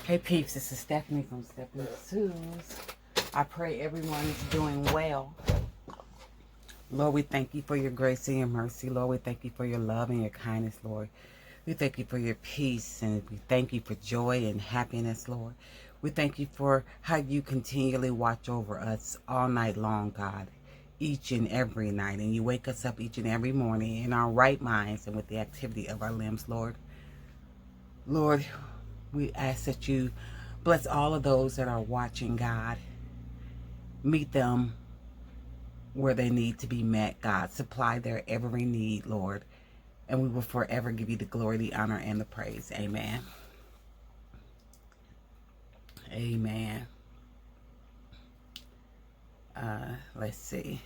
Hey peeps, this is Stephanie from Stephanie Sue's. I pray everyone is doing well. Lord, we thank you for your grace and your mercy. Lord, we thank you for your love and your kindness, Lord. We thank you for your peace, and we thank you for joy and happiness, Lord. We thank you for how you continually watch over us all night long, God, each and every night. And you wake us up each and every morning in our right minds and with the activity of our limbs, Lord. Lord, we ask that you bless all of those that are watching, God. Meet them where they need to be met, God. Supply their every need, Lord. And we will forever give you the glory, the honor, and the praise. Amen. Amen. Let's see.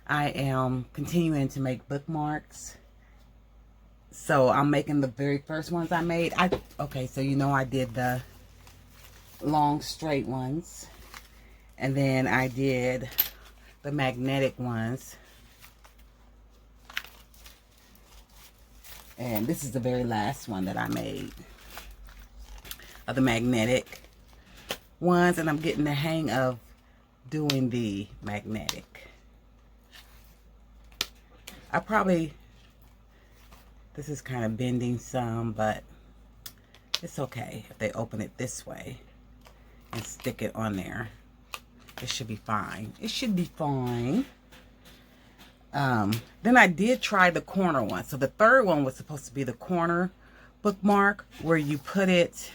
I am continuing to make bookmarks. So I'm making the very first ones I made. Okay, so you know I did the long straight ones. And then I did the magnetic ones. And this is the very last one that I made of the magnetic ones. And I'm getting the hang of doing the magnetic. This is kind of bending some, but it's okay if they open it this way and stick it on there. It should be fine. It should be fine. Then I did try the corner one. So the third one was supposed to be the corner bookmark where you put it,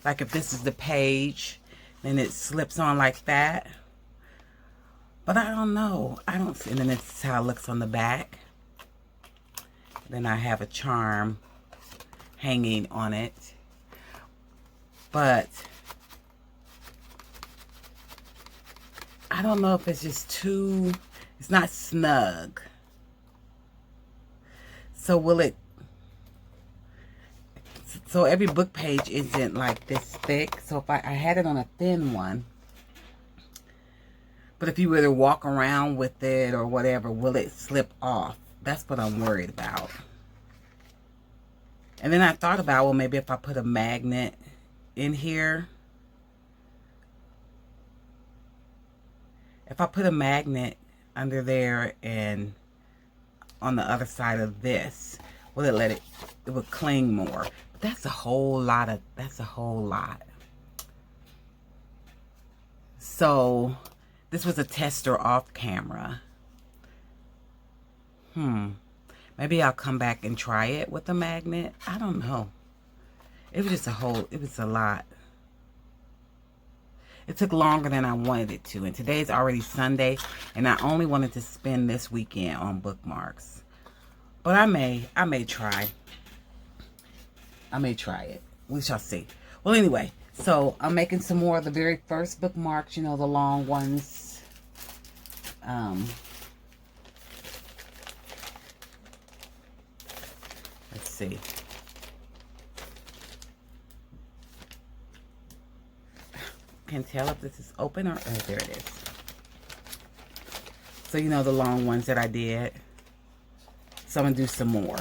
like if this is the page, then it slips on like that. But I don't know. I don't see. And then this is how it looks on the back. Then I have a charm hanging on it. But I don't know if it's just too, it's not snug. So so every book page isn't like this thick. So if I had it on a thin one, but if you were to walk around with it or whatever, will it slip off? That's what I'm worried about. And then I thought about, well, maybe if I put a magnet in here. If I put a magnet under there and on the other side of this, will it would cling more. But that's a whole lot. So this was a tester off camera. Maybe I'll come back and try it with a magnet. I don't know. It was just it was a lot. It took longer than I wanted it to. And today's already Sunday. And I only wanted to spend this weekend on bookmarks. But I may try. I may try it. We shall see. Well, anyway. So, I'm making some more of the very first bookmarks. You know, the long ones. Let's see. Can tell if this is open or there it is. So you know the long ones that I did. So I'm gonna do some more.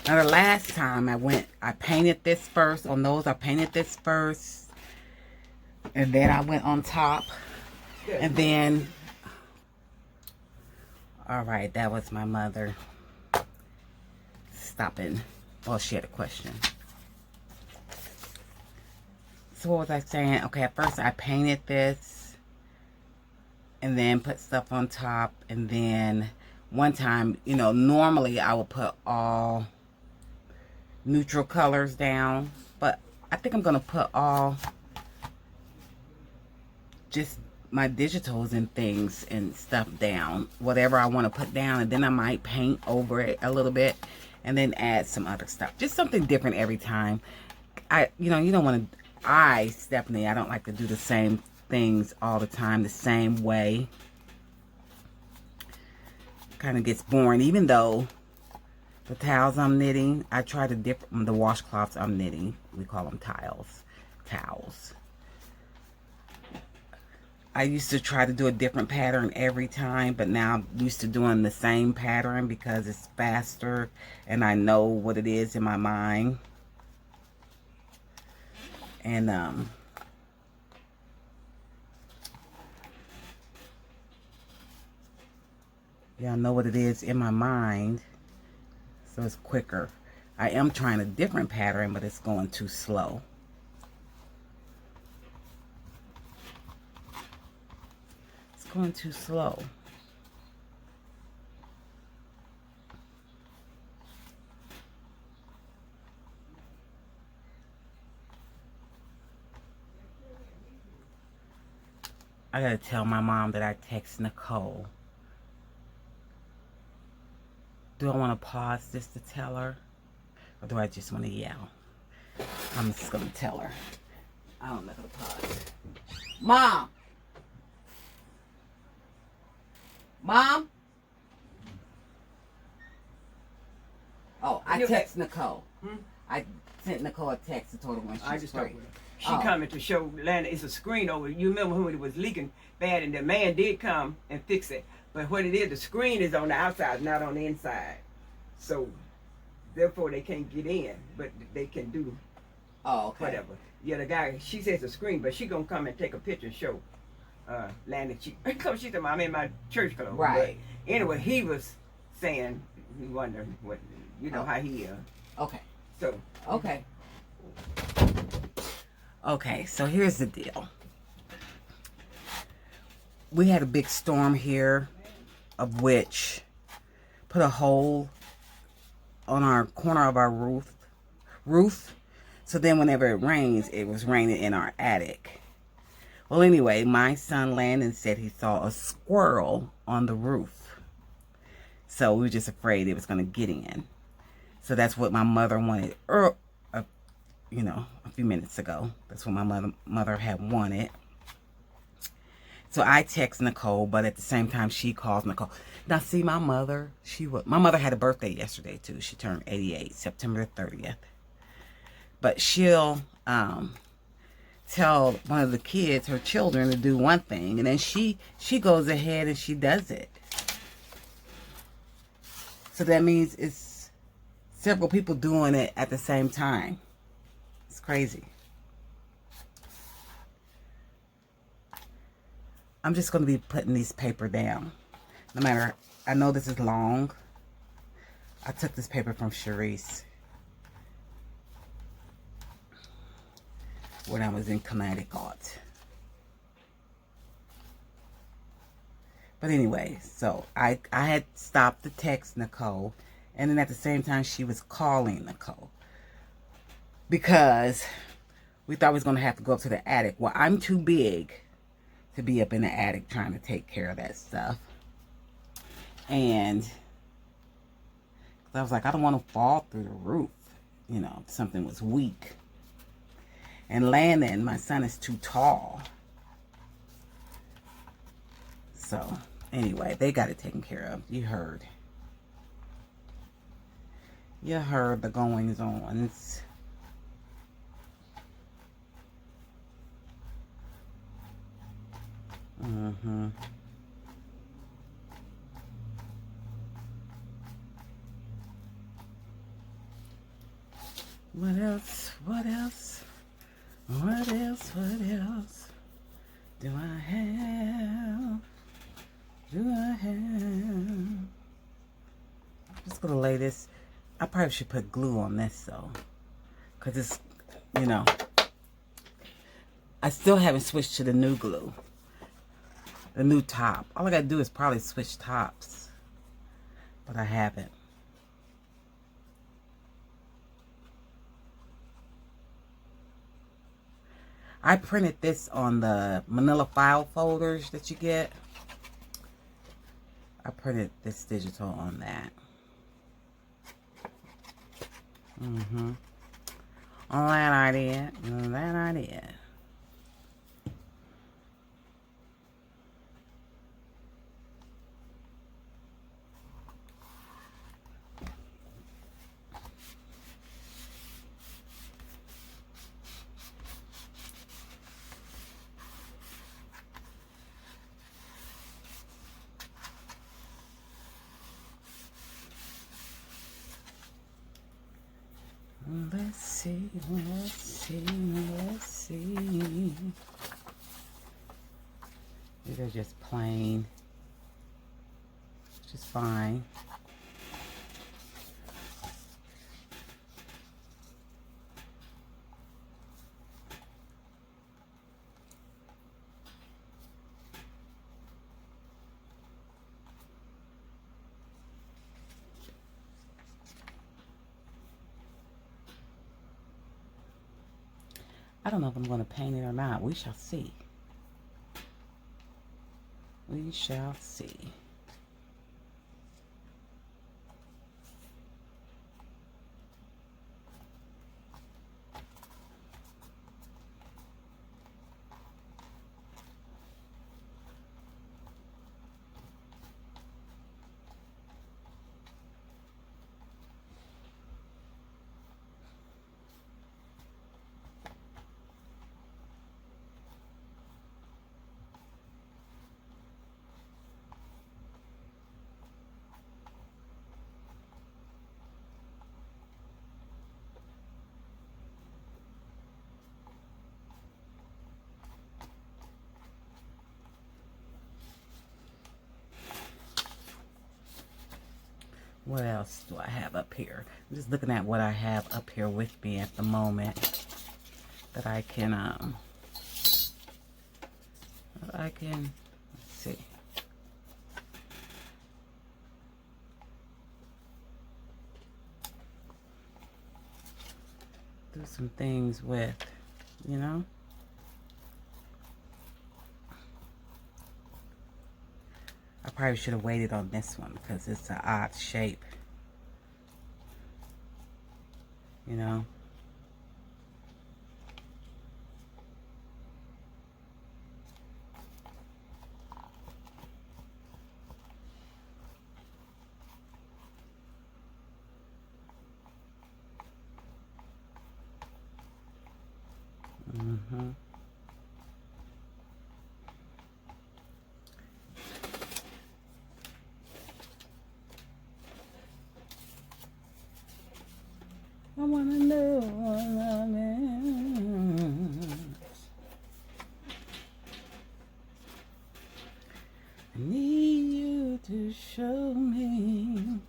Now the last time I painted this first. On those I painted this first. And then I went on top. And then, alright, that was my mother stopping. Well, she had a question. So what was I saying? Okay, at first I painted this and then put stuff on top. And then one time, you know, normally I would put all neutral colors down. But I think I'm going to put all just my digitals and things and stuff down. Whatever I want to put down. And then I might paint over it a little bit. And then add some other stuff. Just something different every time. You don't want to... Stephanie, I don't like to do the same things all the time, the same way. Kind of gets boring, even though the towels I'm knitting, I try to dip the washcloths I'm knitting. We call them towels. I used to try to do a different pattern every time, but now I'm used to doing the same pattern because it's faster and I know what it is in my mind. And yeah, I know what it is in my mind, so it's quicker. I am trying a different pattern, but it's going too slow. It's going too slow. I gotta tell my mom that I text Nicole. Do I want to pause this to tell her? Or do I just want to yell? I'm just gonna tell her. I don't know how to pause. Mom! Mom? Oh, I text Nicole. I sent Nicole a text and told her when she's free. She coming to show Lana it's a screen over. You remember when it was leaking bad and the man did come and fix it. But what it is, the screen is on the outside, not on the inside. So, therefore they can't get in, but they can do whatever. Yeah, the guy, she says a screen, but she gonna come and take a picture and show Lana. She said, I'm in my church clothes. Right. But anyway, he was saying, he wondered what, you know, how he Okay. So. Okay. Okay, so here's the deal. We had a big storm here, of which put a hole on our corner of our roof. So then whenever it rains, it was raining in our attic. Well, anyway, my son Landon said he saw a squirrel on the roof. So we were just afraid it was going to get in. So that's what my mother wanted, you know, a few minutes ago. That's what my mother had wanted. So I text Nicole, but at the same time she calls Nicole. Now see, my mother had a birthday yesterday too. She turned 88, September 30th. But she'll tell one of the kids, her children, to do one thing, and then she goes ahead and she does it. So that means it's several people doing it at the same time. It's crazy. I'm just going to be putting these paper down. No matter, I know this is long. I took this paper from Sharice when I was in Connecticut. But anyway, so I had stopped to text Nicole, and then at the same time she was calling Nicole because we thought we was going to have to go up to the attic. Well, I'm too big to be up in the attic trying to take care of that stuff. And I was like, I don't want to fall through the roof, you know, if something was weak. And Landon, my son, is too tall. So, anyway, they got it taken care of. You heard. You heard the goings-ons. What else? What else? What else? What else do I have? I'm just gonna lay this. I probably should put glue on this though, because it's, you know, I still haven't switched to the new glue. The new top. All I gotta do is probably switch tops. But I haven't. I printed this on the manila file folders that you get. I printed this digital on that. On that I did. On that I did. Let's see, let's see, let's see. These are just plain, which is fine. I don't know if I'm going to paint it or not. We shall see. We shall see. What else do I have up here? I'm just looking at what I have up here with me at the moment that I can, let's see. Do some things with, you know? I probably should have waited on this one because it's an odd shape. You know? Mm-hmm. I wanna know what love is. I need you to show me.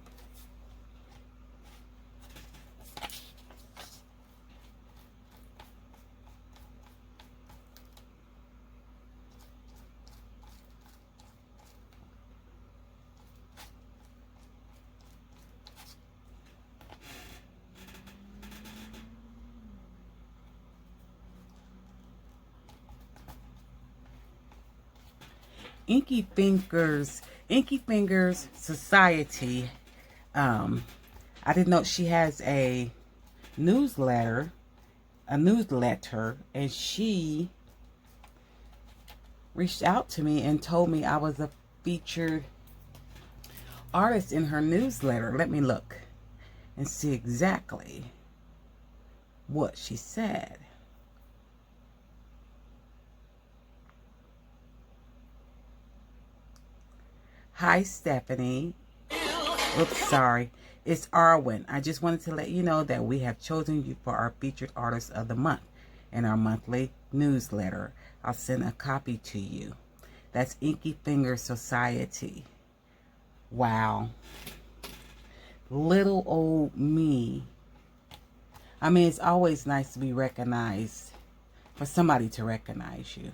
Inky Fingers Society. I didn't know she has a newsletter, and she reached out to me and told me I was a featured artist in her newsletter. Let me look and see exactly what she said. Hi, Stephanie. Oops, sorry. It's Arwen. I just wanted to let you know that we have chosen you for our featured artist of the month in our monthly newsletter. I'll send a copy to you. That's Inky Fingers Society. Wow. Little old me. I mean, it's always nice to be recognized, for somebody to recognize you.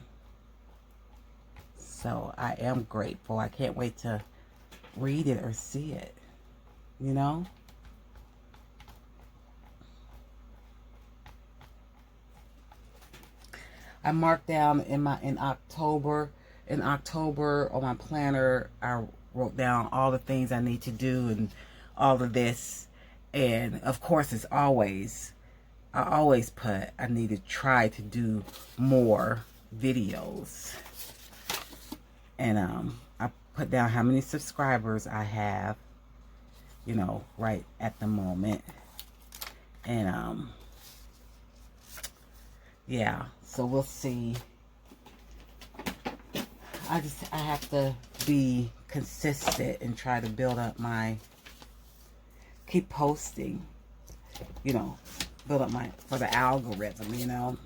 So I am grateful. I can't wait to read it or see it, you know? I marked down in October on my planner, I wrote down all the things I need to do and all of this. And of course, I always put I need to try to do more videos. And I put down how many subscribers I have, you know, right at the moment. And yeah, so we'll see. I have to be consistent and try to build up keep posting, you know, build up for the algorithm, you know.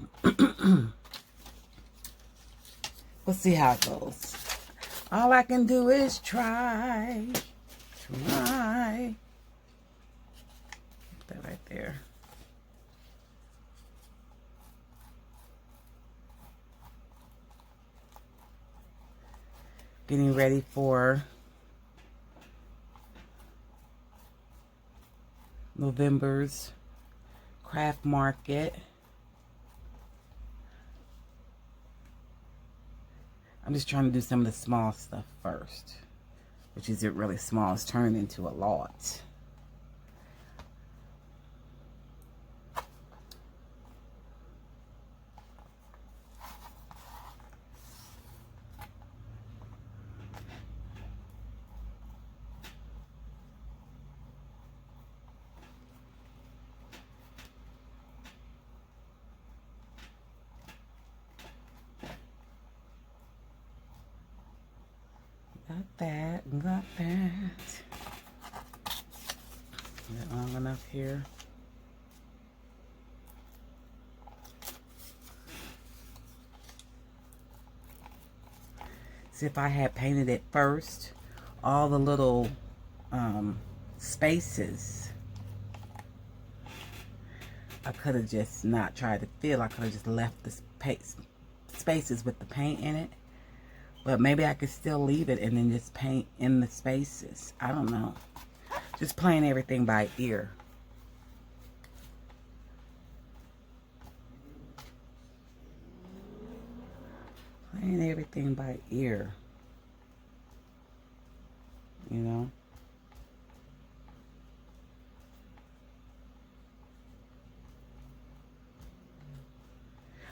We'll see how it goes. All I can do is try. Put that right there. Getting ready for November's craft market. I'm just trying to do some of the small stuff first, which isn't really small. It's turning into a lot. Got that. Is it long enough here? See, if I had painted it first, all the little spaces, I could have just not tried to fill. I could have just left the spaces with the paint in it. But maybe I could still leave it and then just paint in the spaces. I don't know. Just playing everything by ear. Playing everything by ear. You know?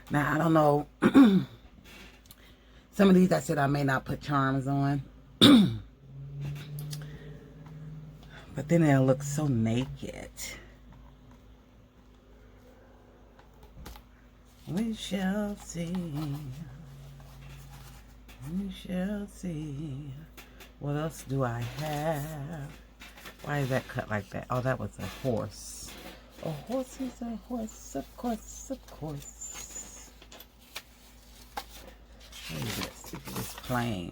Now, I don't know. Some of these I said I may not put charms on. But then it'll look so naked. We shall see. We shall see. What else do I have? Why is that cut like that? Oh, that was a horse. A horse is a horse, of course, of course. What is this? It's plain.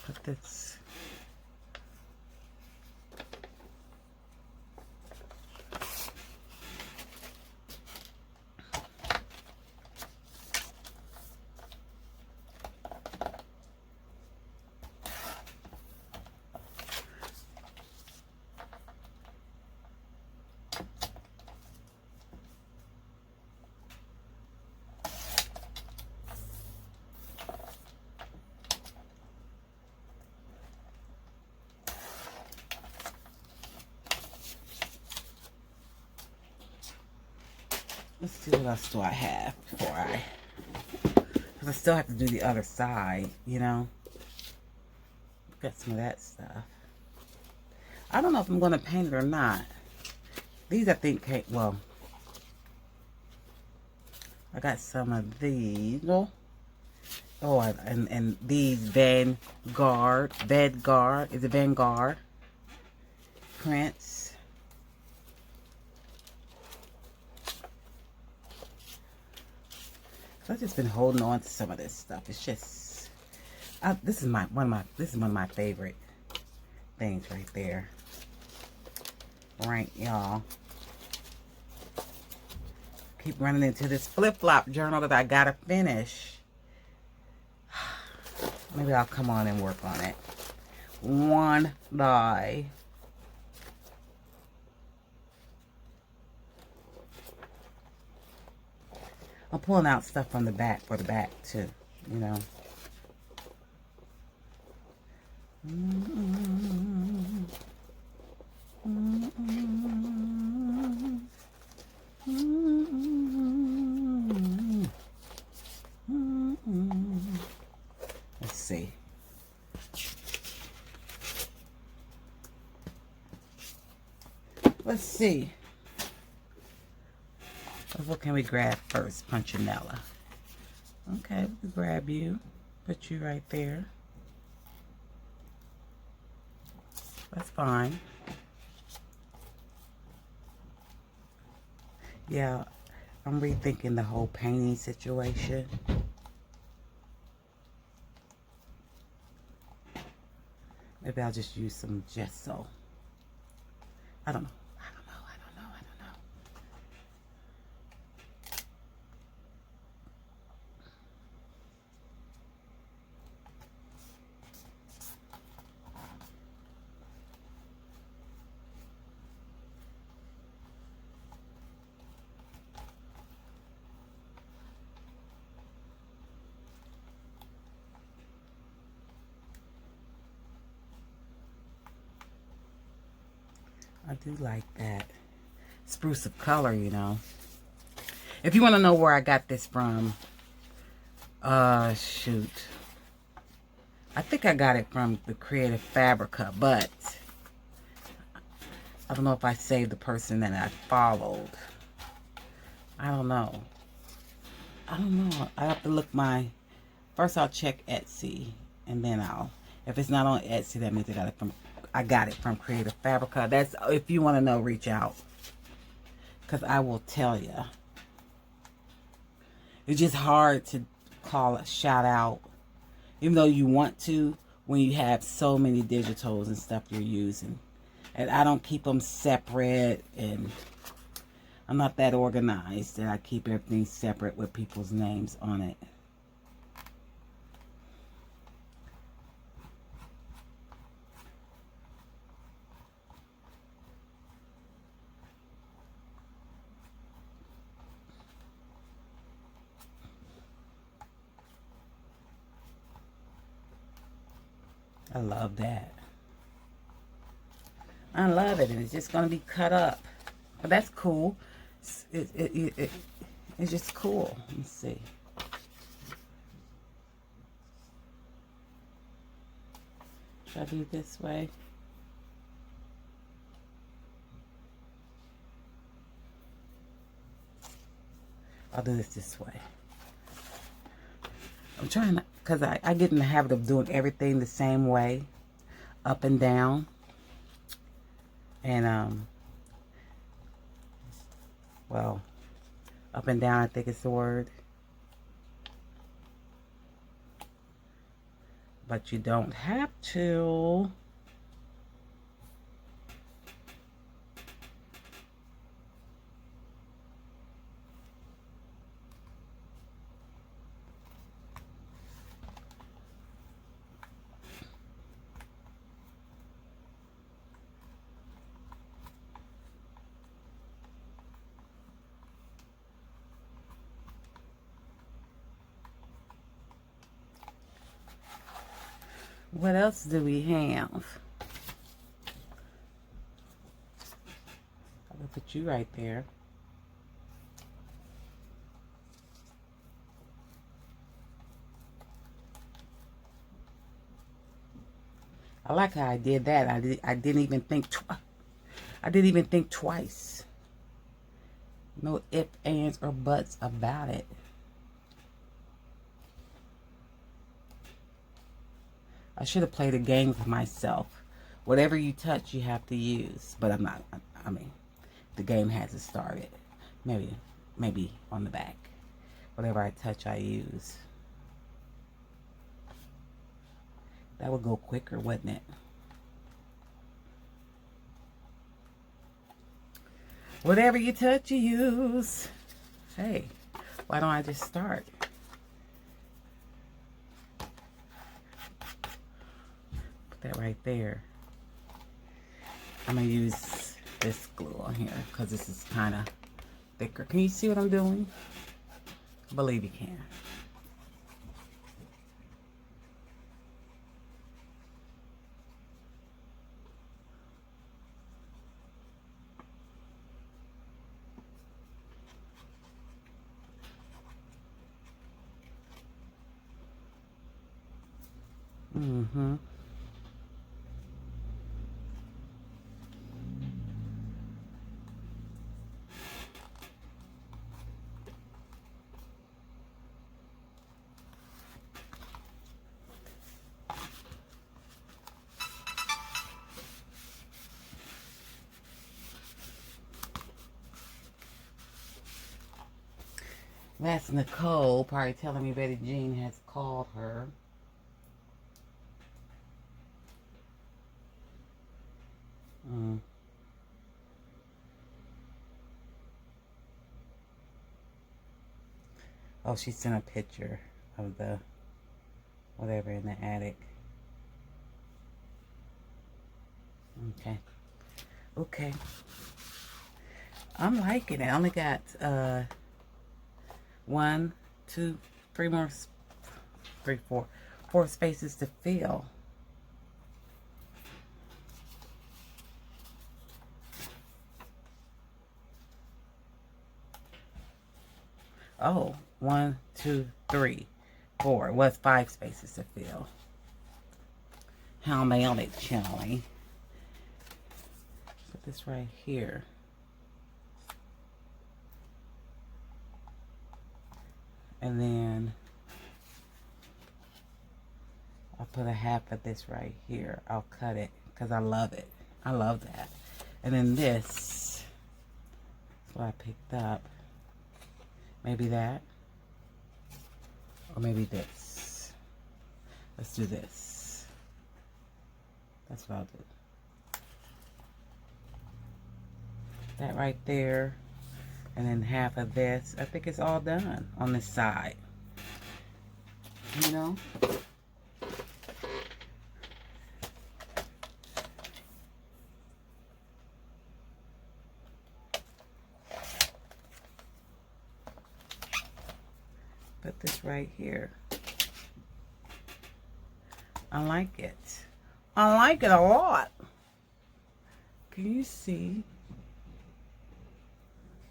Put this. Let's see what else do I have before because I still have to do the other side, you know. Got some of that stuff. I don't know if I'm going to paint it or not. These I think, well, I got some of these. Oh, and these Vanguard, is it Vanguard prints? I've just been holding on to some of this stuff. It's just, this is one of my favorite things right there. Right, y'all. Keep running into this flip-flop journal that I gotta finish. Maybe I'll come on and work on it. One die. I'm pulling out stuff from the back for the back too, you know. Let's see. Let's see. What can we grab first? Punchinella. Okay, we can grab you. Put you right there. That's fine. Yeah, I'm rethinking the whole painting situation. Maybe I'll just use some gesso. I don't know. I do like that spruce of color, you know. If you want to know where I got this from, shoot. I think I got it from the Creative Fabrica, but I don't know if I saved the person that I followed. I don't know. I have to look first I'll check Etsy, and then if it's not on Etsy, that means I got it from Creative Fabrica. That's, if you want to know, reach out, because I will tell you. It's just hard to call a shout out, even though you want to, when you have so many digitals and stuff you're using. And I don't keep them separate, and I'm not that organized that I keep everything separate with people's names on it. I love that. I love it, and it's just going to be cut up. But that's cool. It's just cool. Let me see. Should I do it this way? I'll do this way. I'm trying to, because I get in the habit of doing everything the same way, up and down. And, well, up and down, I think is the word. But you don't have to. What else do we have? I'll put you right there. I like how I did that. I didn't even think twice. No ifs, ands, or buts about it. I should have played a game with myself. Whatever you touch, you have to use. But I'm not. I mean, the game hasn't started. Maybe on the back. Whatever I touch, I use. That would go quicker, wouldn't it? Whatever you touch, you use. Hey, why don't I just start? That right there. I'm gonna use this glue on here because this is kind of thicker. Can you see what I'm doing? I believe you can. Mm-hmm. That's Nicole probably telling me Betty Jean has called her. Oh, she sent a picture of the whatever in the attic. Okay. Okay. I'm liking it. I only got 1, 2, 3 more, 3, 4, 4 spaces to fill. Oh, 1, 2, 3, 4. It was 5 spaces to fill. How mailed it, Chilly. Put this right here. And then I'll put a half of this right here. I'll cut it because I love it. I love that. And then this is what I picked up. Maybe that. Or maybe this. Let's do this. That's what I'll do. That right there. And then half of this. I think it's all done on this side. You know? Put this right here. I like it. I like it a lot. Can you see?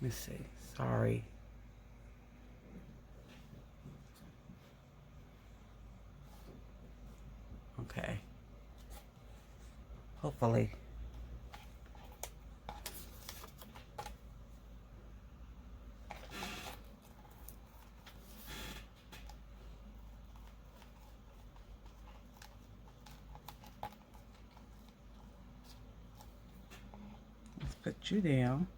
Let me see. Sorry. Okay. Hopefully. Let's put you down.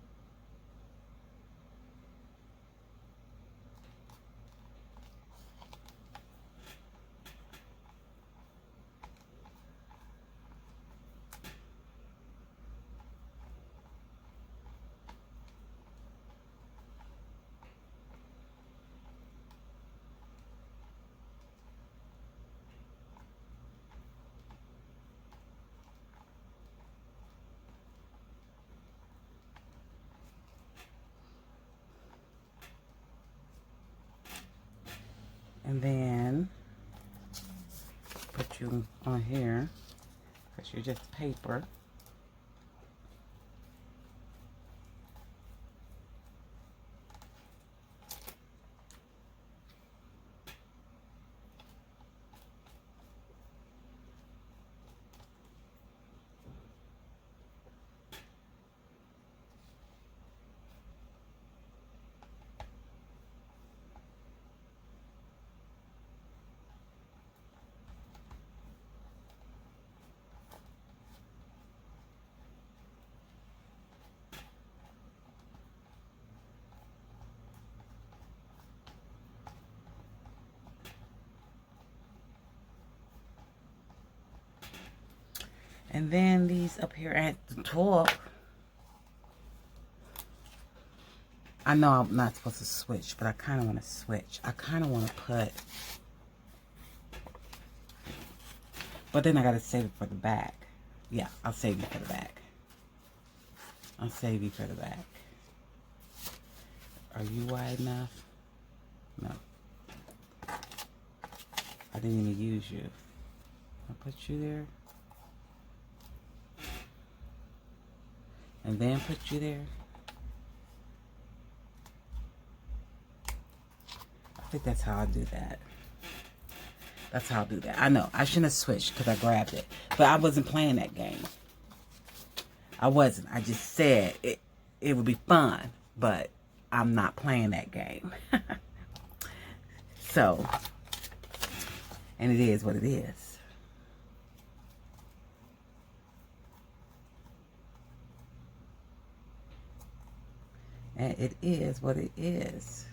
And then put you on here because you're just paper. And then these up here at the top, I know I'm not supposed to switch, but I kind of want to switch. I kind of want to put, but then I got to save it for the back. Yeah, I'll save you for the back. I'll save you for the back. Are you wide enough? No. I didn't even use you. I'll put you there. And then put you there. I think that's how I do that. That's how I do that. I know. I shouldn't have switched because I grabbed it. But I wasn't playing that game. I wasn't. I just said it would be fun. But I'm not playing that game. So, and it is what it is. And it is what it is.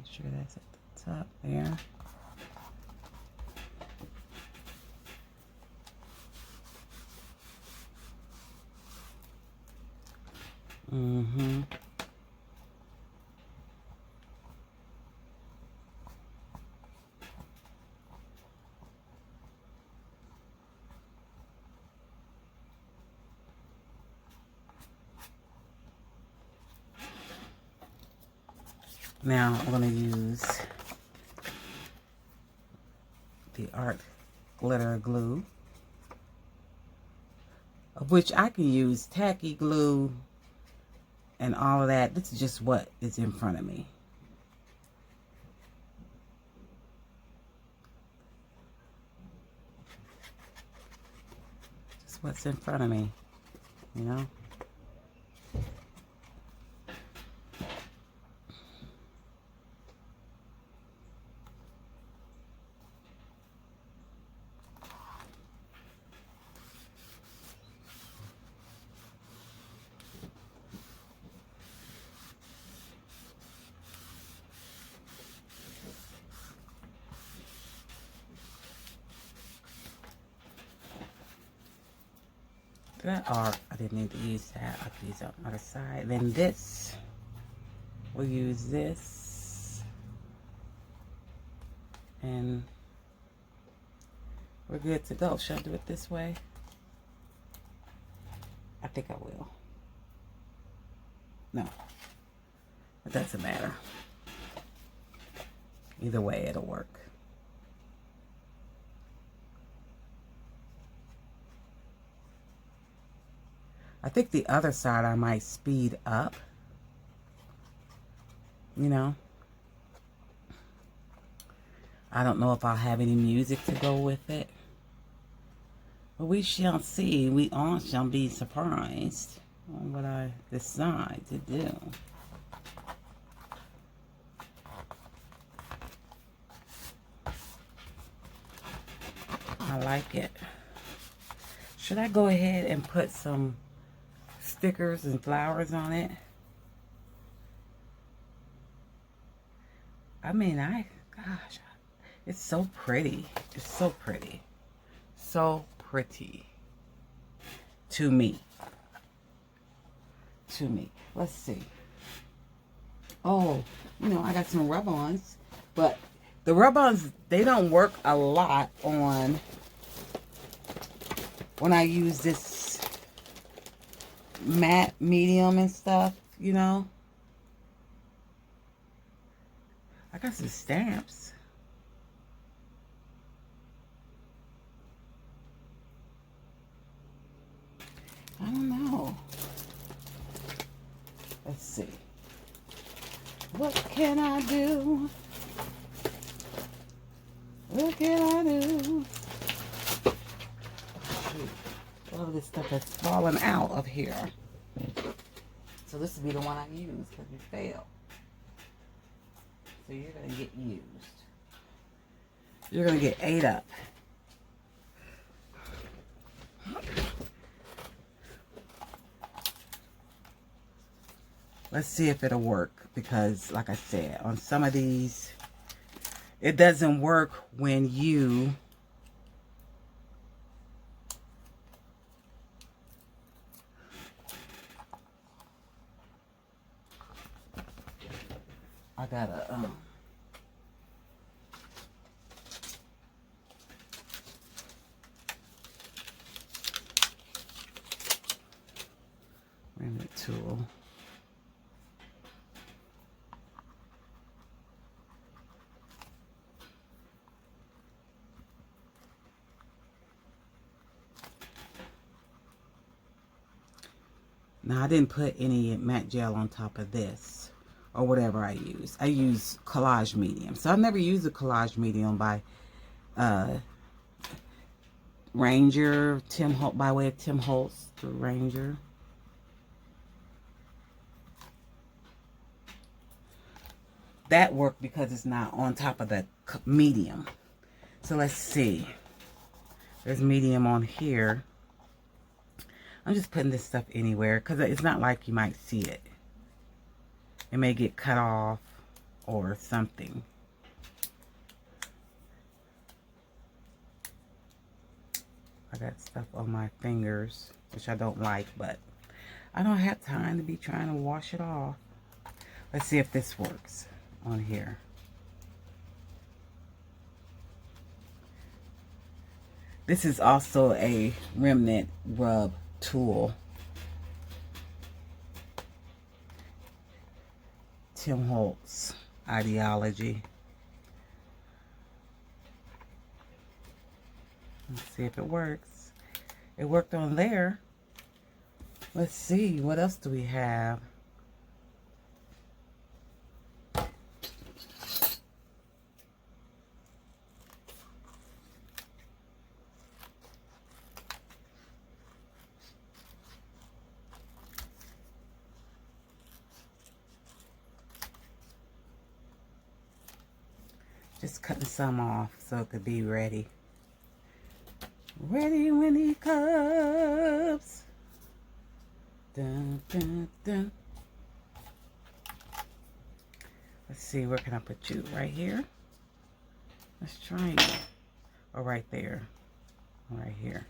Make sure that's at the top there. Mm-hmm. Now I'm going to use the art glitter glue, of which I can use tacky glue and all of that. This is just what is in front of me. Just what's in front of me, you know? That art, I didn't need to use that. I could use that on the other side. Then this, we'll use this. And we're good to go. Should I do it this way? I think I will. No. It doesn't matter. Either way, it'll work. I think the other side I might speed up. You know. I don't know if I'll have any music to go with it. But we shall see. We all shall be surprised on what I decide to do. I like it. Should I go ahead and put some stickers and flowers on it? I mean, gosh, it's so pretty. It's so pretty. So pretty. To me. To me. Let's see. Oh, you know, I got some rub-ons, but the rub-ons, they don't work a lot on when I use this matte medium and stuff, you know. I got some stamps. I don't know. Let's see. What can I do? What can I do? All of this stuff has fallen out of here. So this will be the one I use because you failed. So you're going to get used. You're going to get ate up. Let's see if it'll work, because like I said, on some of these, it doesn't work when you I gotta remnant tool. Now I didn't put any matte gel on top of this or whatever I use. I use Collage Medium. So I've never used a Collage Medium by Ranger, by way of Tim Holtz, the Ranger. That worked because it's not on top of the medium. So let's see. There's medium on here. I'm just putting this stuff anywhere because it's not like you might see it. It may get cut off. or something. I got stuff on my fingers, which I don't like, but I don't have time to be trying to wash it off. Let's see if this works on here. This is also a remnant rub tool. Tim Holtz ideology. Let's see if it works. It worked on there. Let's see, what else do we have? Just cutting some off so it could be ready. Ready when he comes. Dun, dun, dun. Let's see, where can I put you? Right here? Let's try it. Or right there. Right here.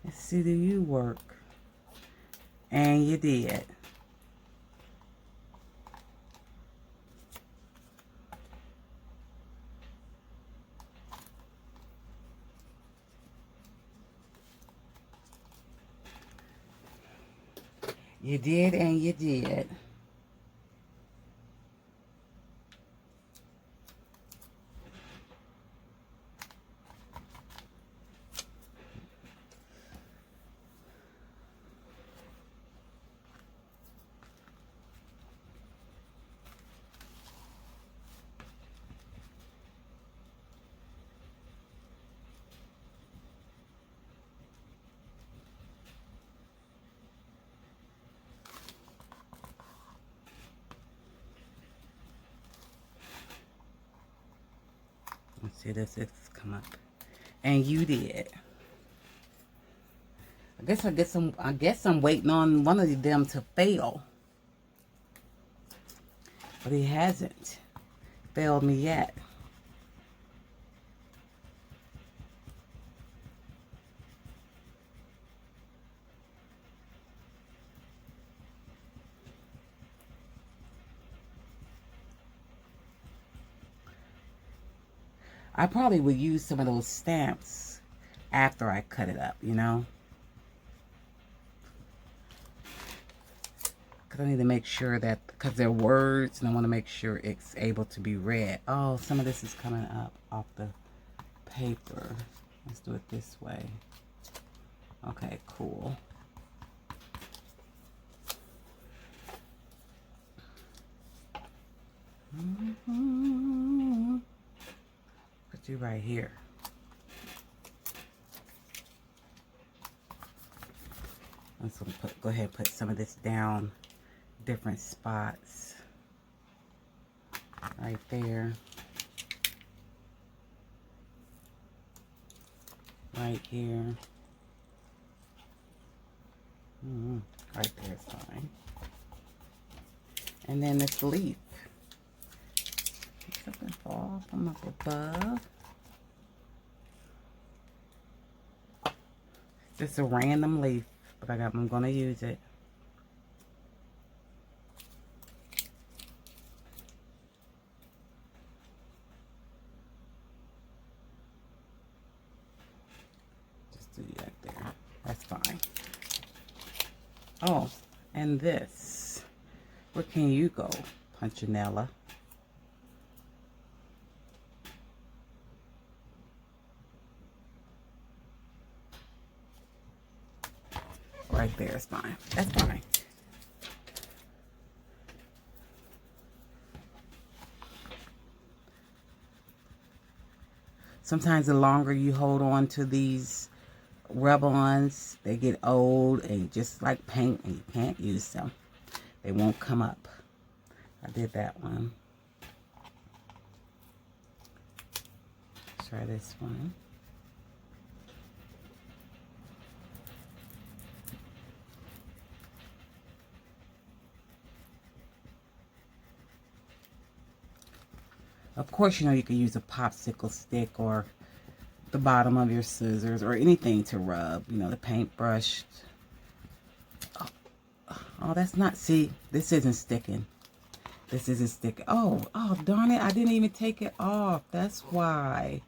Let's see, do you work? And you did. You did and you did. Let's see, this is come up. And you did. I guess I'm waiting on one of them to fail. But he hasn't failed me yet. I probably would use some of those stamps after I cut it up, you know? Because I need to make sure that, because they're words, and I want to make sure it's able to be read. Oh, some of this is coming up off the paper. Let's do it this way. Okay, cool. Put you right here. I'm just gonna go ahead and put some of this down different spots. Right there. Right here. Right there is fine. And then this leaf. Something fall from up above. Just a random leaf, but I'm gonna use it. Just do that there. That's fine. Oh, and this. Where can you go, Punchinella? Right there is fine. That's fine. Sometimes the longer you hold on to these rub-ons, they get old and just like paint, and you can't use them. They won't come up. I did that one. Try this one. Of course, you know, you can use a popsicle stick or the bottom of your scissors or anything to rub, you know, the paintbrush. Oh, that's not, see, this isn't sticking. This isn't sticking. Oh, darn it, I didn't even take it off. That's why.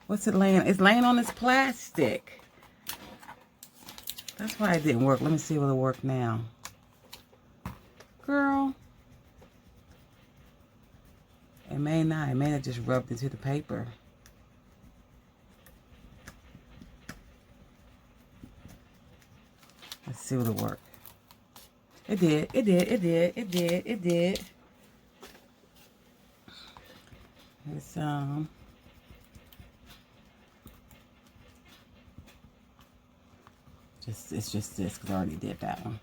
What's it laying? It's laying on this plastic. That's why it didn't work. Let me see if it'll work now. Girl. It may not. It may have just rubbed into the paper. Let's see what it'll work. It did. It did. It did. It did. It did. It's it's just this because I already did that one.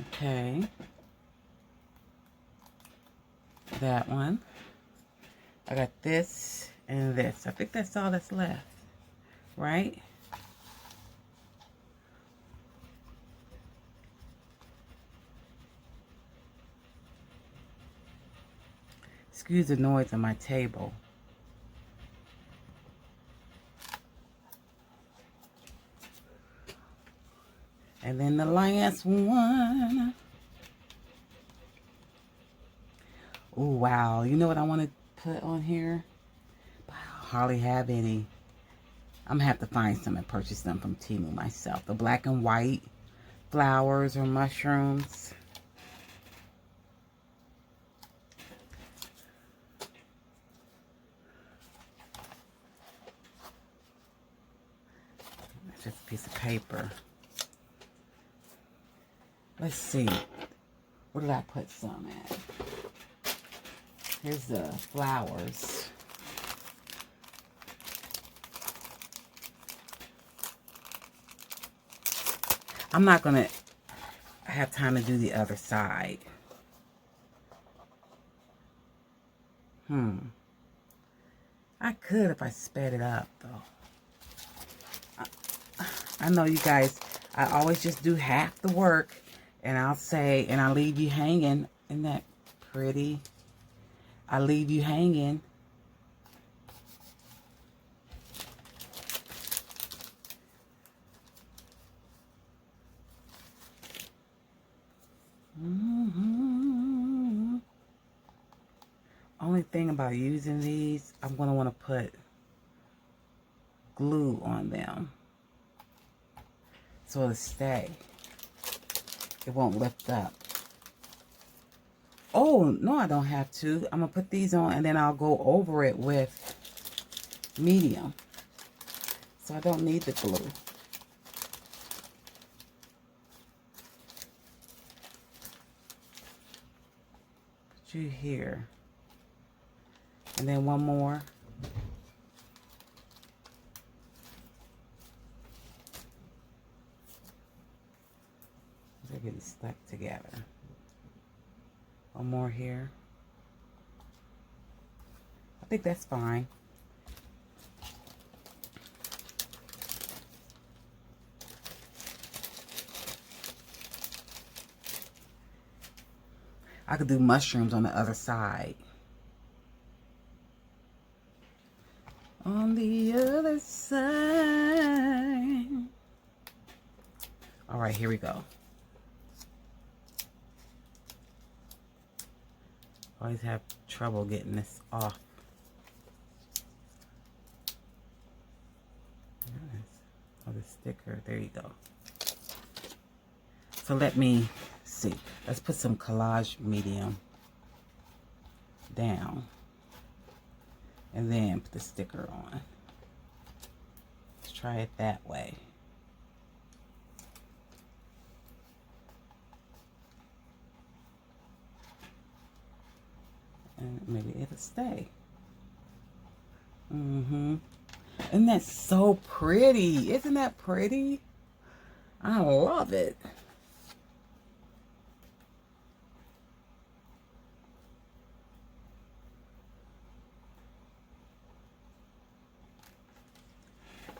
Okay. That one. I got this and this. I think that's all that's left, right? Excuse the noise on my table. And then the last one. Oh, wow. You know what I want to put on here? I hardly have any. I'm going to have to find some and purchase them from Temu myself. The black and white flowers or mushrooms. That's just a piece of paper. Let's see. Where did I put some at? Here's the flowers. I'm not going to have time to do the other side. I could if I sped it up, though. I know you guys, I always just do half the work, and I'll say, and I'll leave you hanging. Isn't that pretty? I leave you hanging. Only thing about using these, I'm going to want to put glue on them so it'll stay. It won't lift up. Oh, no, I don't have to. I'm going to put these on and then I'll go over it with medium. So I don't need the glue. Put you here. And then one more. They're getting stuck together. One more here. I think that's fine. I could do mushrooms on the other side. On the other side. All right, here we go. Always have trouble getting this off. Oh, the sticker. There you go. So let me see. Let's put some collage medium down. And then put the sticker on. Let's try it that way. And maybe it'll stay. Isn't that so pretty? Isn't that pretty? I love it.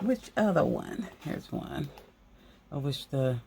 Which other one? Here's one. I wish the...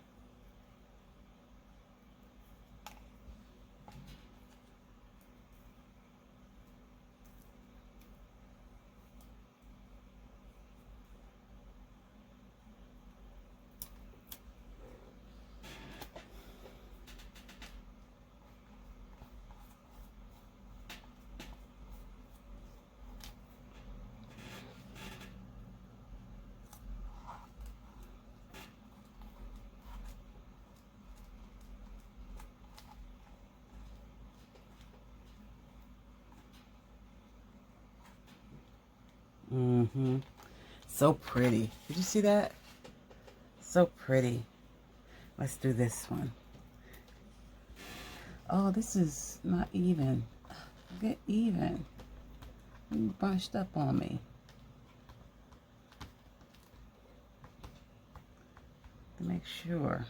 So pretty. Did you see that? So pretty. Let's do this one. Oh, this is not even. Get even. You bunched up on me. To make sure.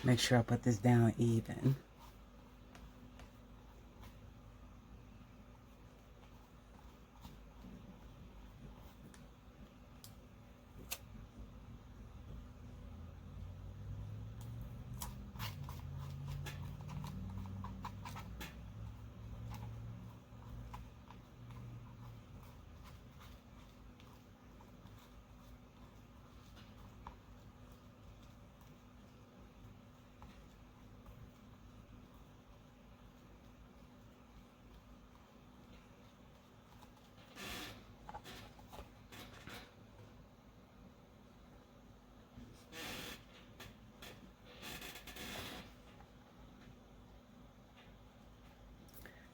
Make sure I put this down even.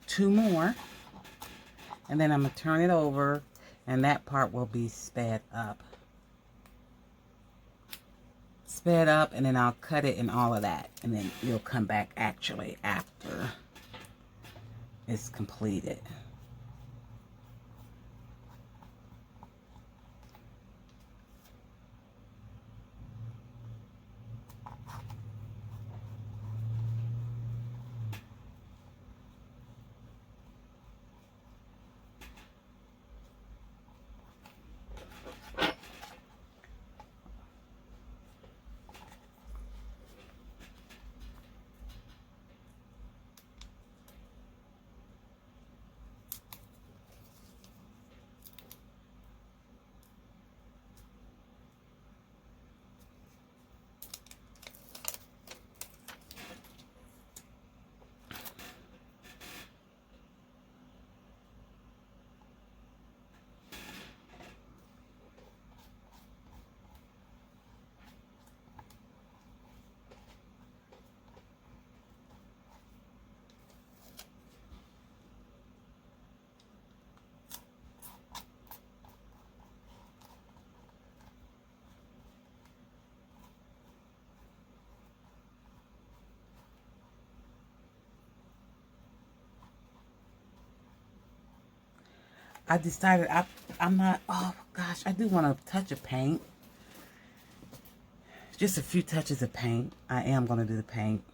Two more, and then I'm gonna turn it over, and that part will be sped up, and then I'll cut it and all of that, and then you'll come back actually after it's completed. I decided I'm not, oh gosh, I do want a touch of paint. Just a few touches of paint. I am going to do the paint.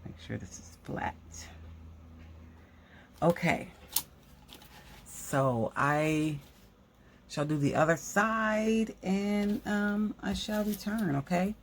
Make sure this is flat. Okay. So I shall do the other side, and I shall return, okay?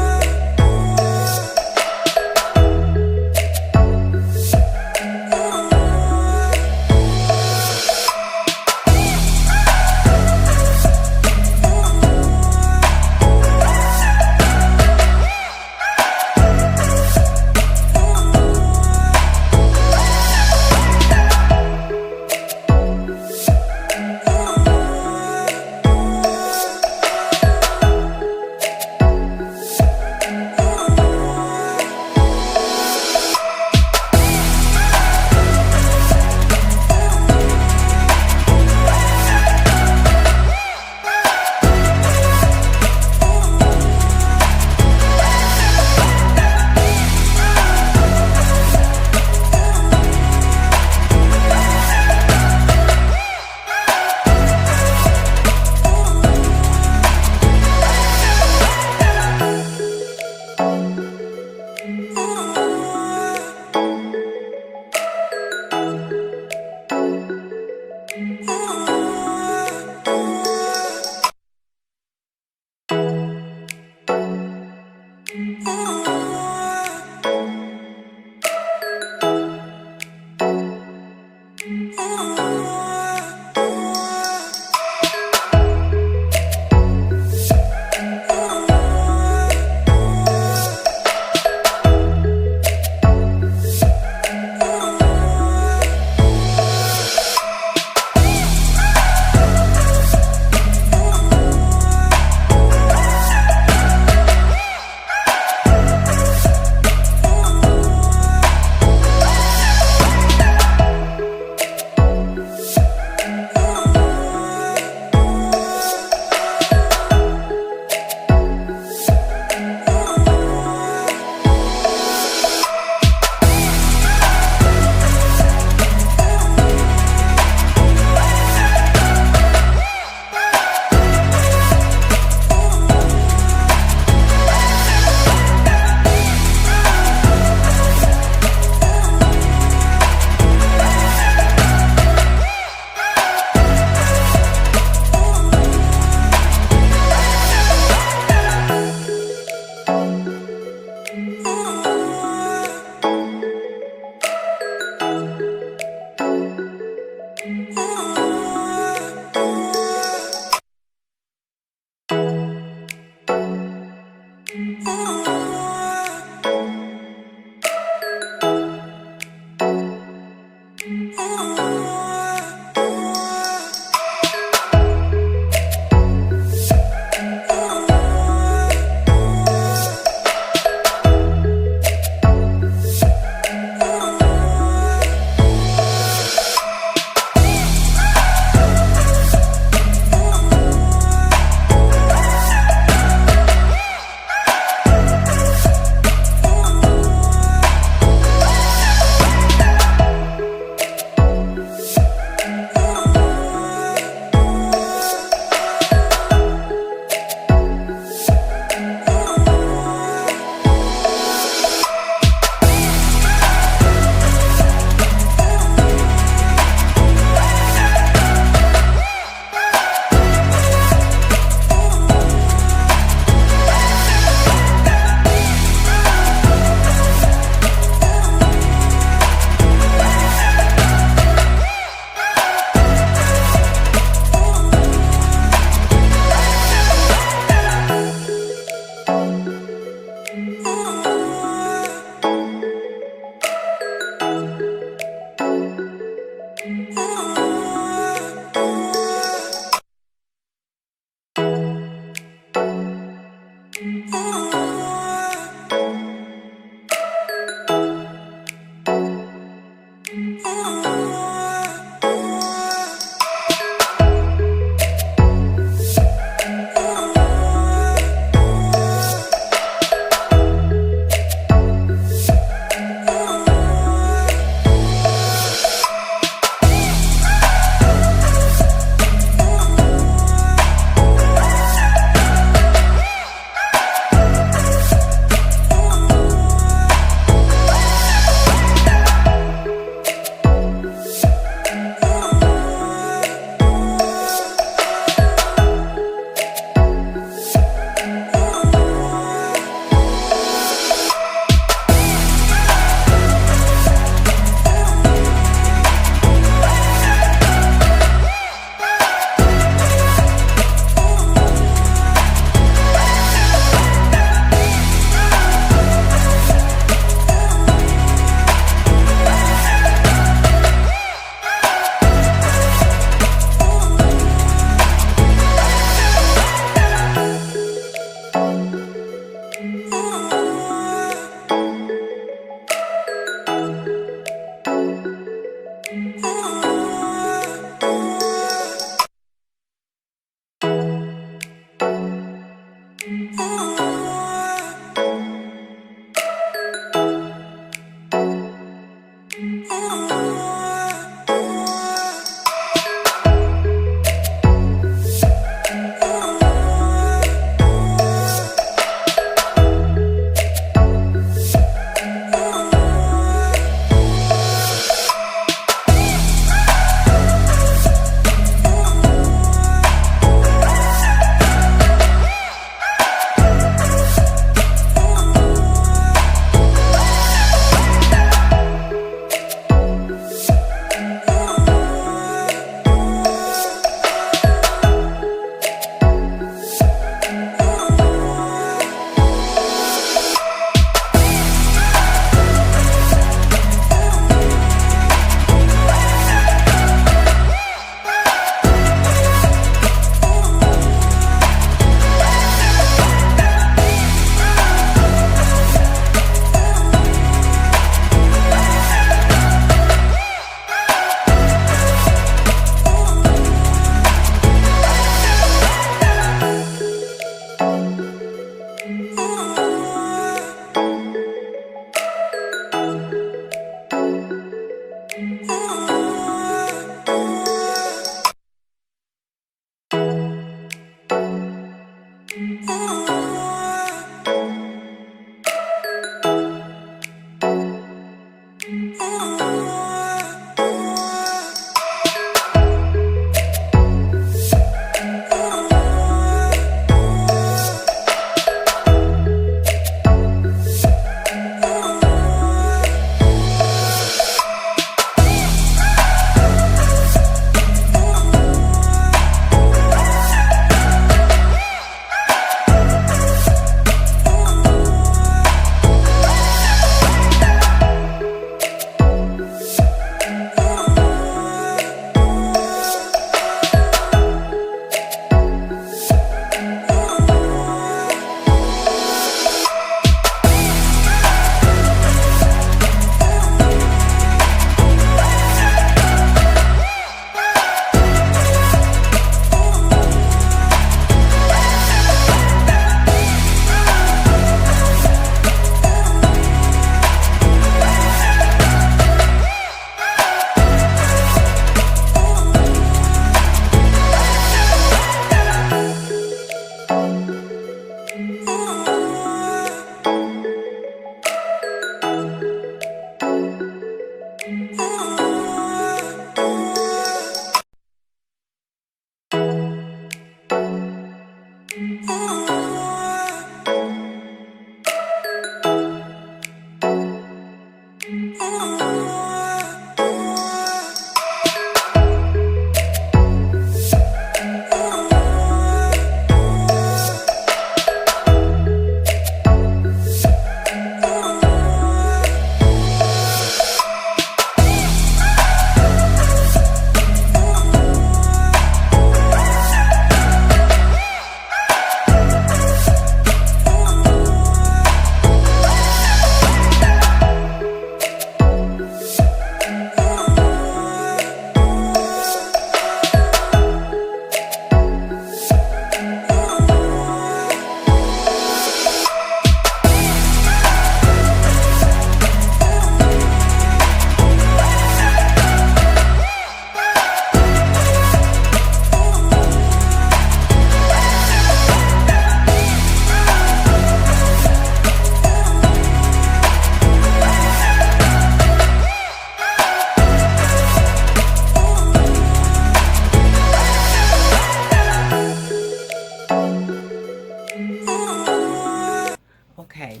Okay,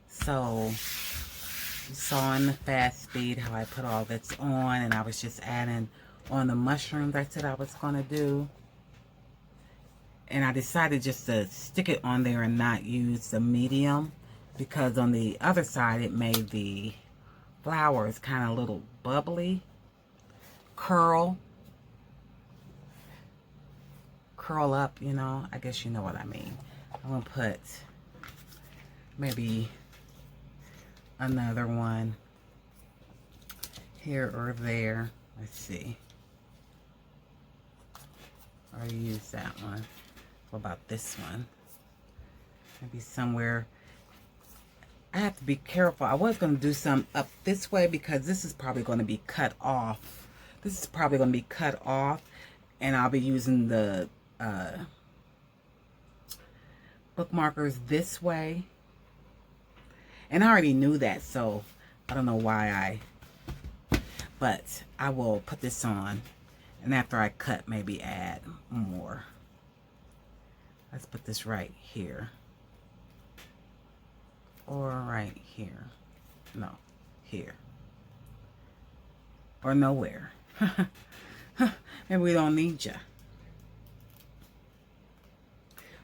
so you saw in the fast speed how I put all this on, and I was just adding on the mushrooms I said I was going to do. And I decided just to stick it on there and not use the medium, because on the other side it made the flowers kind of a little bubbly, curl up, you know. I guess you know what I mean. I'm going to put maybe another one here or there. Let's see. I already used that one. What about this one? Maybe somewhere. I have to be careful. I was going to do some up this way because this is probably going to be cut off. This is probably going to be cut off, and I'll be using the bookmarkers this way. And I already knew that, so I don't know why but I will put this on, and after I cut, maybe add more. Let's put this right here. Or right here. No, here. Or nowhere. Maybe we don't need you.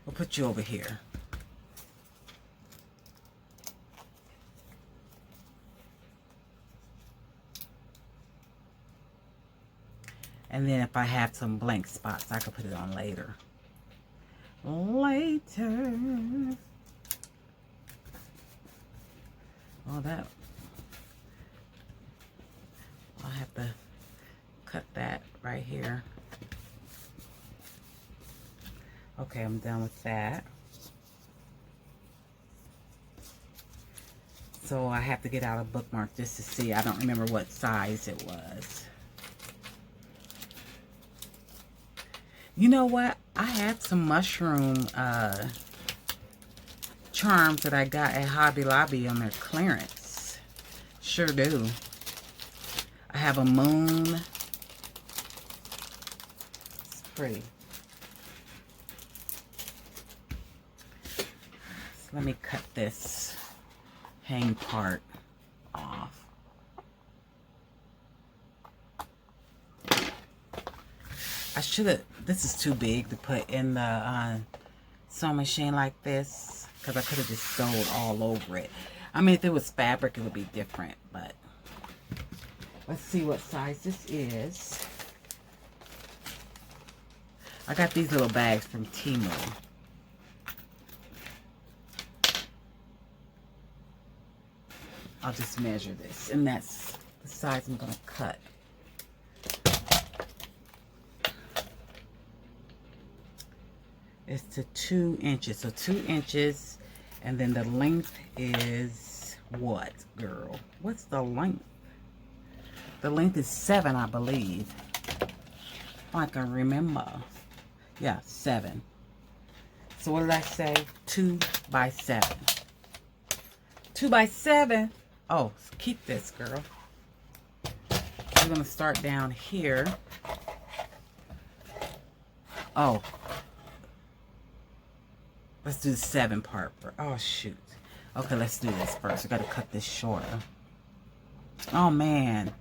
We'll put you over here. And then if I have some blank spots, I could put it on later. Later. Oh, that. I'll have to cut that right here. Okay, I'm done with that. So I have to get out a bookmark just to see. I don't remember what size it was. You know what? I have some mushroom charms that I got at Hobby Lobby on their clearance. Sure do. I have a moon. It's pretty. So let me cut this hang part off. I should have, this is too big to put in the sewing machine like this, because I could have just sewed all over it. I mean, if it was fabric, it would be different, but let's see what size this is. I got these little bags from Temu. I'll just measure this, and that's the size I'm going to cut. It's to 2 inches. So 2 inches, and then the length is what, girl? What's the length? The length is 7, I believe. I can remember. Yeah, 7. So what did I say? 2 by 7. 2 by 7. Oh, keep this, girl. I'm gonna start down here. Oh. Let's do the 7 part. Oh, shoot. Okay, let's do this first. I got to cut this shorter. Oh, man.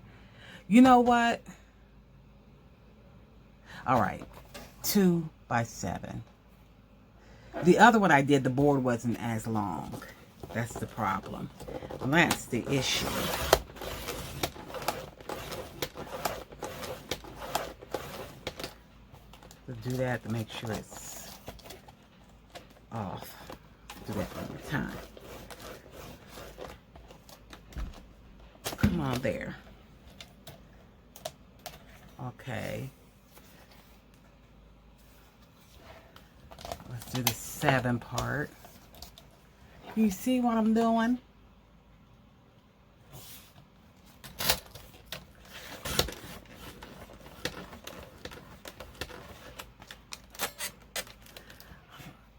You know what? All right. 2 by 7. The other one I did, the board wasn't as long. That's the problem. And that's the issue. To do that, to make sure it's off. Do that one more time. Come on there. Okay. Let's do the 7 part. You see what I'm doing?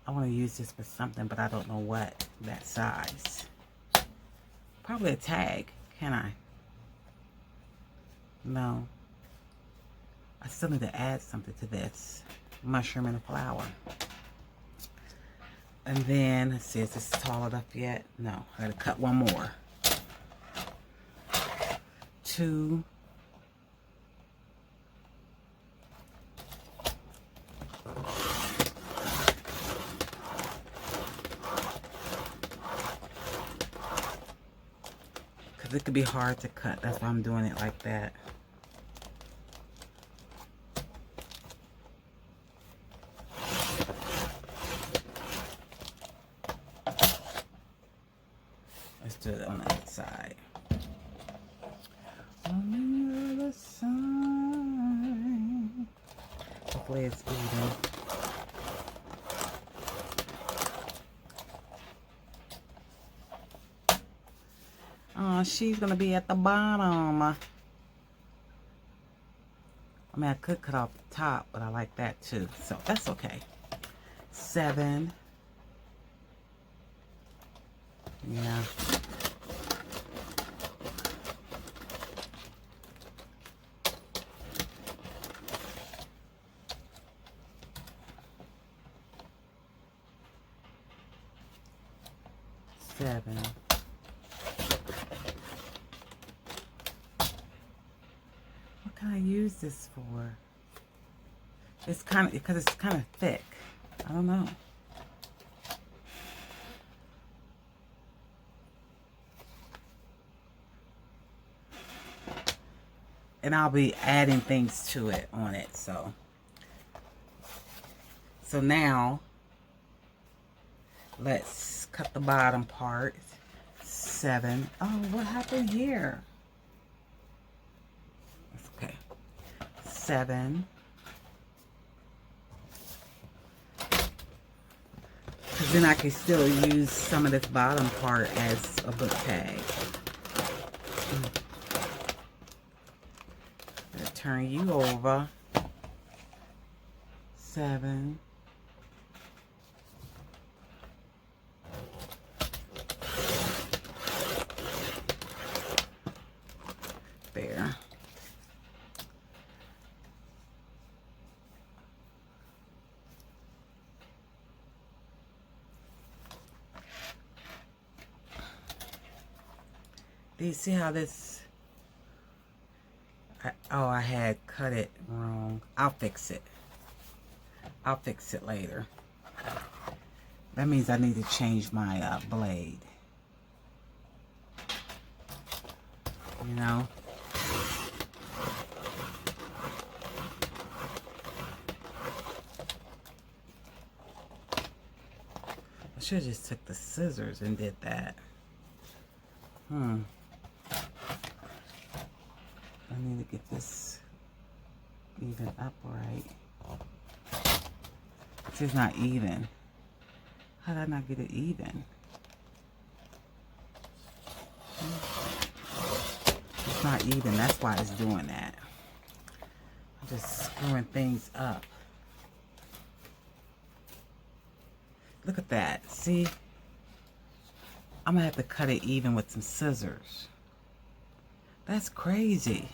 I want to use this for something, but I don't know what that size. Probably a tag, can I? No. I still need to add something to this. Mushroom and a flower. And then, let's see, is this tall enough yet? No, I gotta cut one more. 2. Because it could be hard to cut. That's why I'm doing it like that. Let's do it on the other side. On the other side. Hopefully it's even. Oh, she's gonna be at the bottom. I mean, I could cut off the top, but I like that too. So that's okay. 7. Yeah. Seven. What can I use this for? It's kind of, because it's kind of thick. I don't know. And I'll be adding things to it on it, so now let's cut the bottom part. 7. Oh, what happened here? Okay. 7. Because then I can still use some of this bottom part as a book tag. Turn you over. 7. There. Do you see how this... I had cut it wrong. I'll fix it. I'll fix it later. That means I need to change my blade. You know? I should have just took the scissors and did that. I need to get this even up right. It's not even. How did I not get it even? It's not even. That's why it's doing that. I'm just screwing things up. Look at that. See? I'm going to have to cut it even with some scissors. That's crazy.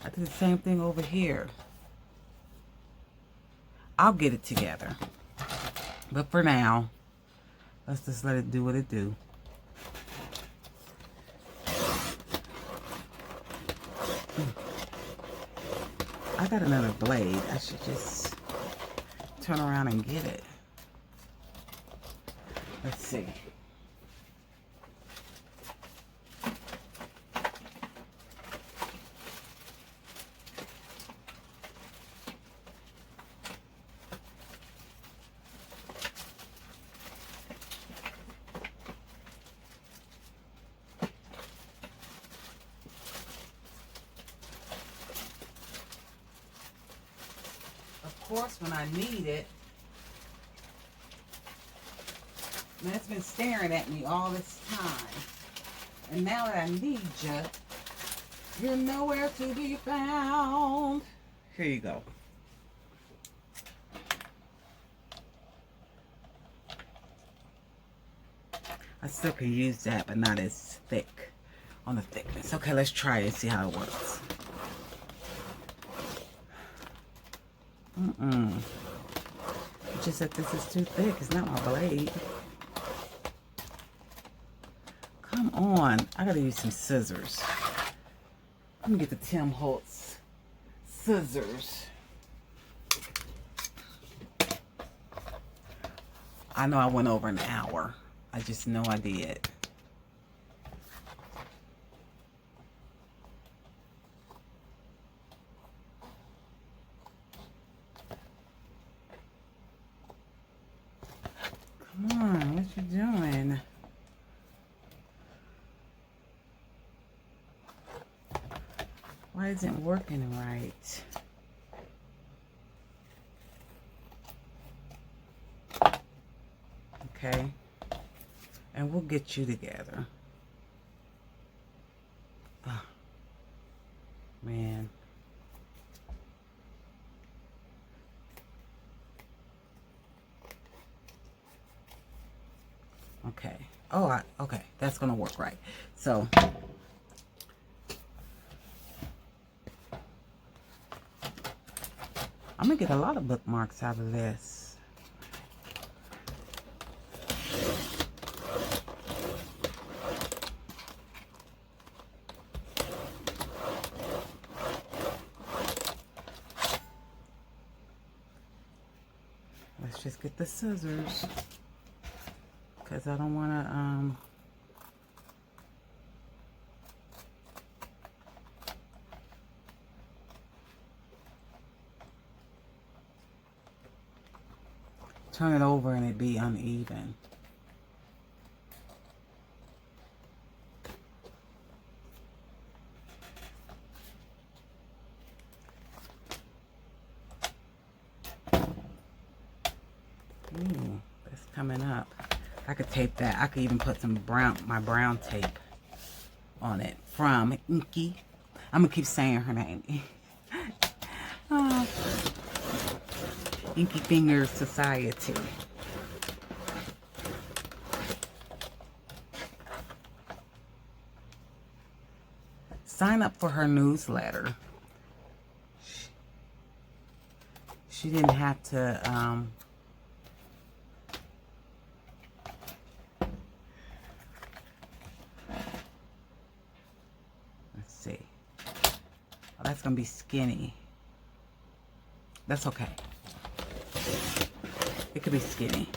I did the same thing over here. I'll get it together. But for now, Let's just let it do what it do. I got another blade. I should just turn around and get it. Let's see. Of course, when I need it, man, it's been staring at me all this time. And now that I need you, you're nowhere to be found. Here you go. I still can use that, but not as thick on the thickness. Okay, let's try it and see how it works. It's just that this is too thick. It's not my blade. Come on. I gotta use some scissors. Let me get the Tim Holtz scissors. I know I went over an hour. I just know I did. Come on, what you doing? Why isn't it working right? Okay. And we'll get you together. Oh, man. Okay. Oh, okay. That's going to work right. So, I'm going to get a lot of bookmarks out of this. Let's just get the scissors, because I don't want to, turn it over and it be uneven. Ooh, that's coming up. I could tape that. I could even put some my brown tape on it from Inky. I'm gonna keep saying her name. Oh. Inky Fingers Society. Sign up for her newsletter. She didn't have to let's see. Oh, that's gonna be skinny. That's okay. It could be skinny.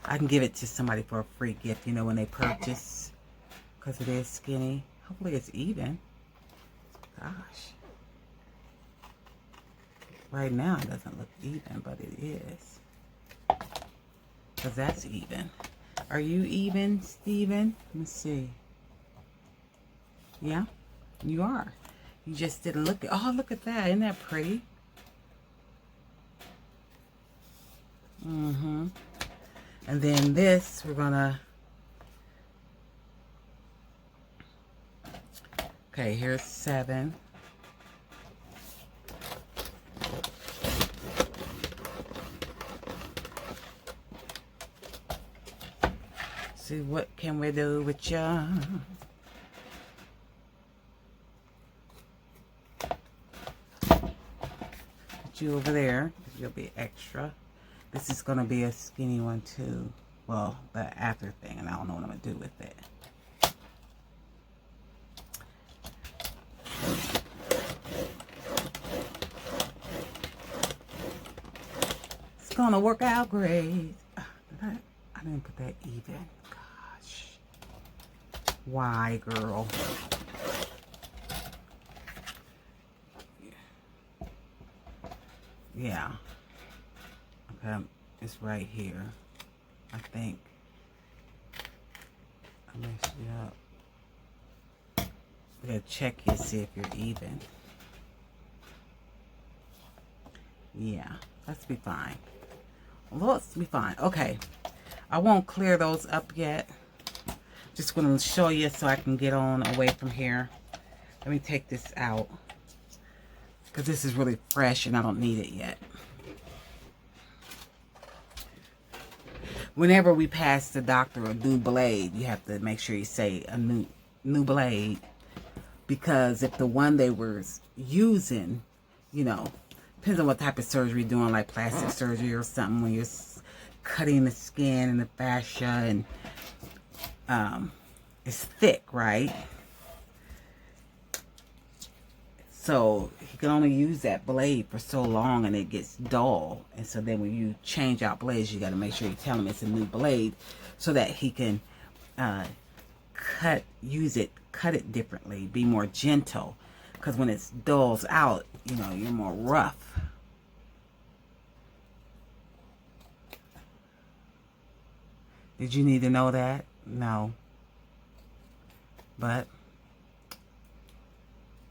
I can give it to somebody for a free gift, you know, when they purchase, because it is skinny. Hopefully it's even. Gosh. Right now it doesn't look even, but it is. Because that's even. Are you even, Steven? Let me see. Yeah, you are. You just didn't look at, oh, look at that. Isn't that pretty? Mm-hmm. And then this, we're gonna, okay, here's 7. See, what can we do with ya? put you over there. You'll be extra. This is going to be a skinny one too. Well, the after thing, and I don't know what I'm going to do with it. It's going to work out great. I didn't put that even. Gosh. Why, girl? Yeah. Okay, it's right here. I think I messed it up. We gotta check here, see if you're even. Yeah, let's be fine. Let's be fine. Okay, I won't clear those up yet. Just gonna show you so I can get on away from here. Let me take this out because this is really fresh and I don't need it yet. Whenever we pass the doctor a new blade, you have to make sure you say a new blade, because if the one they were using, you know, depends on what type of surgery you're doing, like plastic surgery or something, when you're cutting the skin and the fascia and it's thick, right? So he can only use that blade for so long and it gets dull. And so then when you change out blades, you got to make sure you tell him it's a new blade so that he can cut it differently, be more gentle. Because when it dulls out, you know, you're more rough. Did you need to know that? No. But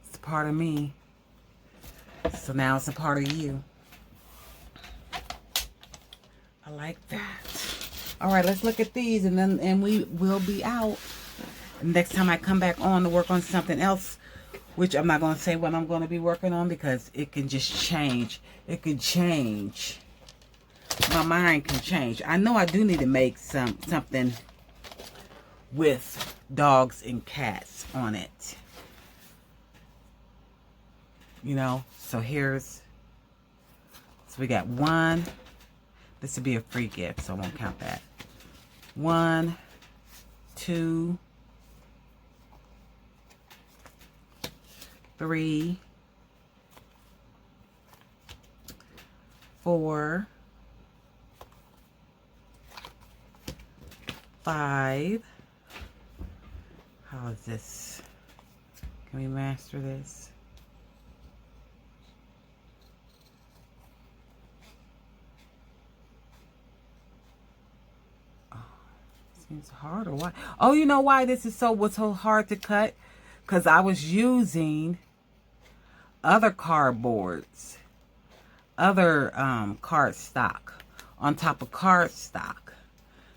it's a part of me. So now it's a part of you. I like that. All right, let's look at these and we will be out. Next time I come back on to work on something else, which I'm not going to say what I'm going to be working on because it can just change. It could change. My mind can change. I know I do need to make something with dogs and cats on it. You know, so we got one. This would be a free gift, so I won't count that. 1, 2, 3, 4, 5. How is this? Can we master this? Oh, seems hard or why? Oh, you know why this is was so hard to cut? Because I was using other cardboards, other card stock on top of card stock.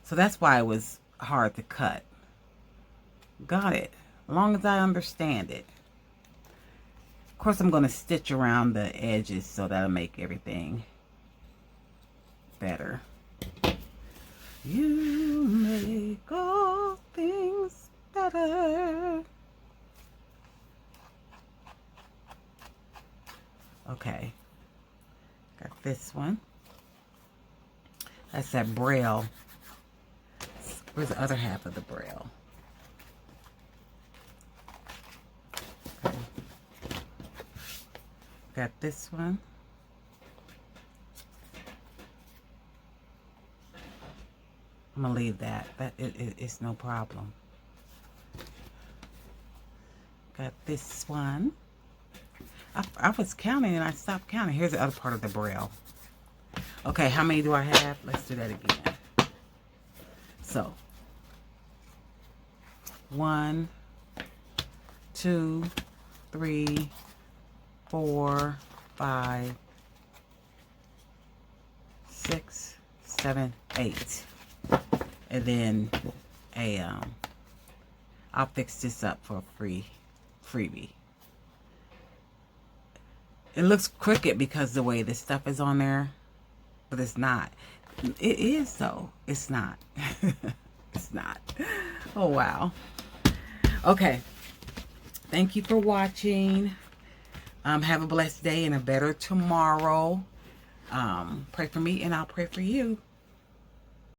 So that's why it was hard to cut. Got it. As long as I understand it. Of course, I'm going to stitch around the edges so that'll make everything better. You make all things better. Okay. Got this one. That's that braille. Where's the other half of the braille? Okay. Got this one. I'm gonna leave that. It's no problem. Got this one. I was counting and I stopped counting. Here's the other part of the braille. Okay, how many do I have? Let's do that again. So, 1, 2, 3, 4, 5, 6, 7, 8. And then I'll fix this up for a freebie. It looks crooked because the way this stuff is on there, but it's not. It is though. It's not. It's not. Oh wow. Okay. Thank you for watching. Have a blessed day and a better tomorrow. Pray for me and I'll pray for you.